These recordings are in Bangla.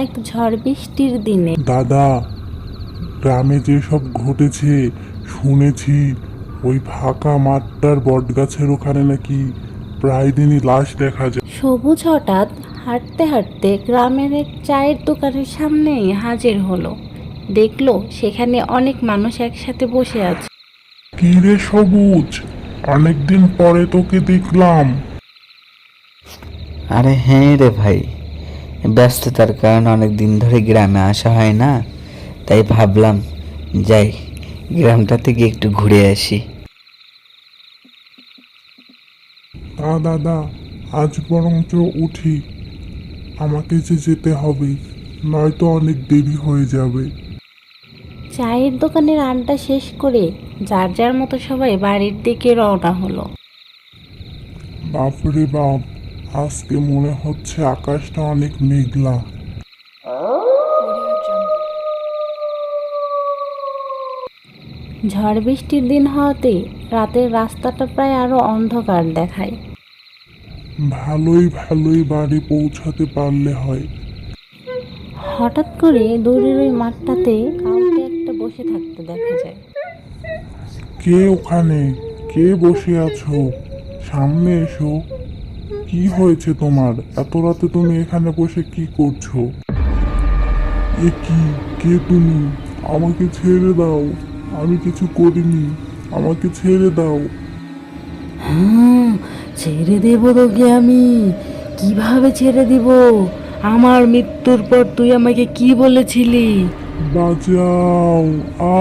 এক ঝড় বৃষ্টির দিনে। দাদা, গ্রামে যেসব ঘটেছে শুনেছি, ওই ফাঁকা মাঠটার বটগাছের ওখানে নাকি প্রায় দিনই লাশ দেখা যায়। সবুজ হঠাৎ হাঁটতে হাঁটতে গ্রামের এক চায়ের দোকানের সামনেই হাজির হলো। দেখলো সেখানে অনেক মানুষ একসাথে বসে আছে। কি রে সবুজ, অনেকদিন পরে তোকে দেখলাম। আরে হ্যাঁ রে ভাই, ব্যস্ততার কারণে অনেক দিন ধরে গ্রামে আসা হয় না, তাই ভাবলাম যাই গ্রামটা থেকে একটু ঘুরে আসি। তা দাদা, আজ বরঞ্চ উঠি, আমাকে যে যেতে হবে, নয়তো অনেক দেরি হয়ে যাবে। চায়ের দোকানের আড্ডা শেষ করে যার যার মতো সবাই বাড়ির দিকে রওনা হলো। বাপরে বাপ, আজকে মনে হচ্ছে আকাশটা অনেক মেঘলা। ঝড় বৃষ্টির দিন হওয়াতে রাতের রাস্তাটা প্রায় আরো অন্ধকার দেখায়। ভালোই ভালোই বাড়ি পৌঁছাতে পারলে হয়। হঠাৎ করে দূরের ওই মাঠটাতে কাউকে একটা বসে থাকতে দেখা যায়। কে ওখানে? কে বসে আছো? সামনে এসো। কি হয়েছে তোমার? এত রাতে তুমি এখানে বসে কি করছো? এ কি? কে তুমি? আমাকে ছেড়ে দাও, আমি কিছু করিনি, আমাকে ছেড়ে দাও। ছেড়ে দেব তোকে আমি? কিভাবে ছেড়ে দিব? আমার মৃত্যুর পর তুই আমাকে কি বলেছিলি? বাঁচাও! আ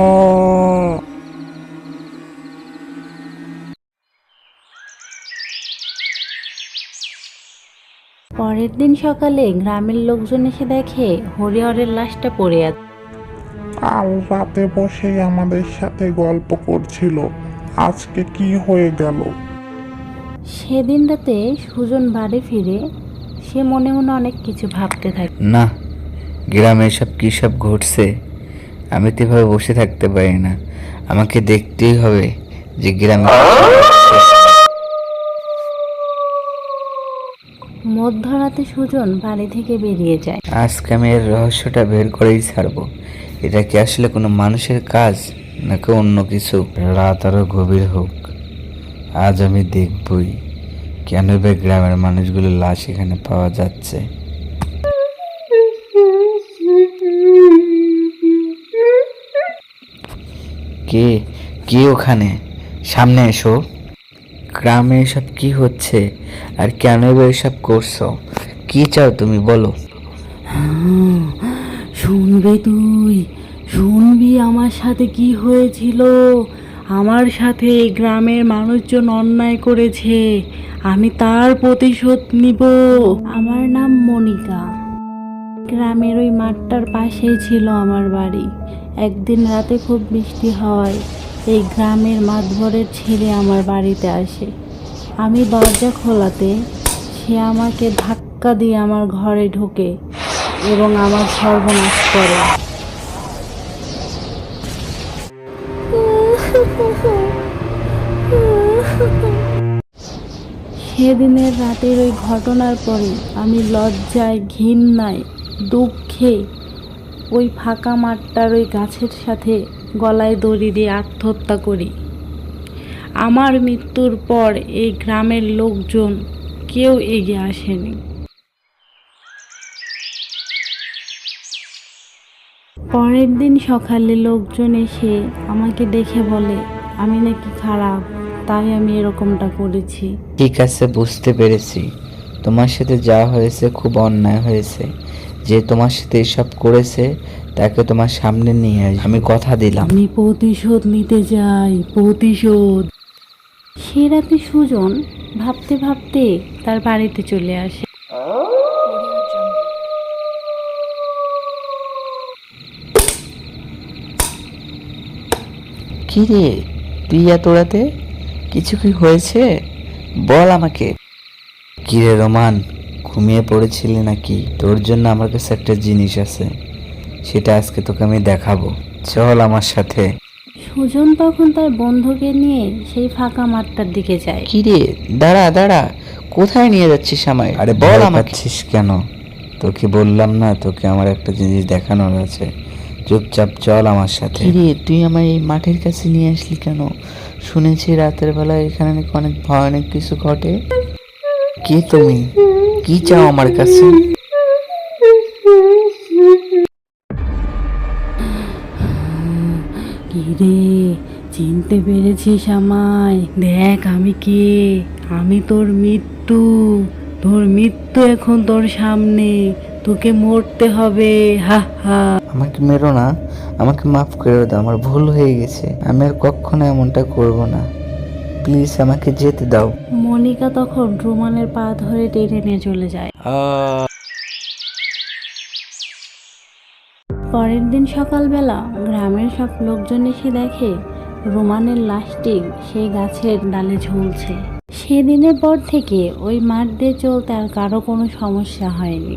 পরের দিন সকালে গ্রামের লোকজন এসে দেখে হরিহরের লাশটা পড়ে আছে। কাল রাতে বসেই আমাদের সাথে গল্প করছিল, আজকে কি হয়ে গেল? সেদিন রাতে সুজন বাড়ি ফিরে সে মনে মনে অনেক কিছু ভাবতে থাকে। না, গ্রামে সব কী সব ঘটছে, আমি তো এভাবে বসে থাকতে পারি না, আমাকে দেখতেই হবে যে গ্রামে কি সব ঘটছে। মধ্যরাতে সুজন বাড়ি থেকে বেরিয়ে যায়। আজকে আমি এর রহস্যটা বের করেই ছাড়বো। এটা কি আসলে কোনো মানুষের কাজ নাকি অন্য কিছু? রাত আরো গভীর হোক, আজ আমি দেখবই কেন বা গ্রামের মানুষগুলো লাশ এখানে পাওয়া যাচ্ছে। কে কে ওখানে? সামনে এসো। গ্রামে এসব কি হচ্ছে আর কেন বা এসব করছো? কি চাও তুমি, বলো। শুনবে তুই? শুনবি আমার সাথে কি হয়েছিল? আমার সাথে এই গ্রামের মানুষজন অন্যায় করেছে, আমি তার প্রতিশোধ নিব। আমার নাম মনিকা। গ্রামের ওই মাঠটার পাশেই ছিল আমার বাড়ি। একদিন রাতে খুব বৃষ্টি হয়, এই গ্রামের মাতবরের ছেলে আমার বাড়িতে আসে। আমি দরজা খোলাতে সে আমাকে ধাক্কা দিয়ে আমার ঘরে ঢোকে এবং আমার সর্বনাশ করে। সেদিনের রাতের ওই ঘটনার পরে আমি লজ্জায়, ঘৃণায়, দুঃখে ওই ফাঁকা মাঠটার ওই গাছের সাথে গলায় দড়ি দিয়ে আত্মহত্যা করি। আমার মৃত্যুর পর এই গ্রামের লোকজন কেউ এগিয়ে আসেনি। পরের দিন সকালে লোকজন এসে আমাকে দেখে বলে আমি নাকি খারাপ, তাই আমি এরকমটা করেছি। ঠিক আছে, বুঝতে পেরেছি, তোমার সাথে যা হয়েছে খুব অন্যায় হয়েছে। যে তোমার সাথে এসব করেছে তাকে তোমার সামনে নিয়ে আসবো, আমি কথা দিলাম। আমি প্রতিশোধ নিতে যাই, প্রতিশোধ। সে রাতে সুজন ভাবতে ভাবতে তার বাড়িতে চলে আসে। কি রে, তুই এত রাতে? কিছু কি হয়েছে? বল আমাকে। কি রে রোমান, ঘুমিয়ে পড়েছিলি নাকি? তোর জন্য আমার কাছে একটা জিনিস আছে, সেটা আজকে তোকে আমি দেখাবো, চল আমার সাথে। সুজন তখন তার বন্ধুকে নিয়ে সেই ফাঁকা মাঠটার দিকে যায়। কি রে, দাঁড়া দাঁড়া, কোথায় নিয়ে যাচ্ছিস আমায়? আরে বল আমাকে। কেন? তোকে বললাম না, তোকে আমার একটা জিনিস দেখানোর আছে। চুপচাপ চল আমার সাথে। রে, তুই আমার এই মাঠের কাছে নিয়ে আসলি কেন? শুনেছি রাতের বেলা এখানে নাকি অনেক ভয়ানক কিছু ঘটে। কে তুমি? কি চাও আমার কাছে? কি রে, চিনতে পেরেছিস আমায়? দেখ আমি কে। আমি তোর মৃত্যু। তোর মৃত্যু এখন তোর সামনে। তোকে মরতে হবে। হা হা। আমাকে মেরো না, আমাকে মাফ করে দাও, আমার ভুল হয়ে গেছে। আমি আর কখনো এমনটা করব না। প্লিজ আমাকে যেতে দাও। মনিকা তখন রোমানের পা ধরে টেনে নিয়ে চলে যায়। পরের দিন সকালবেলা গ্রামের সব লোকজন এসে দেখে রোমানের লাশটি সেই গাছের ডালে ঝুলছে। সেদিনের পর থেকে ওই মাঠ দিয়ে চলতে আর কারো কোনো সমস্যা হয়নি।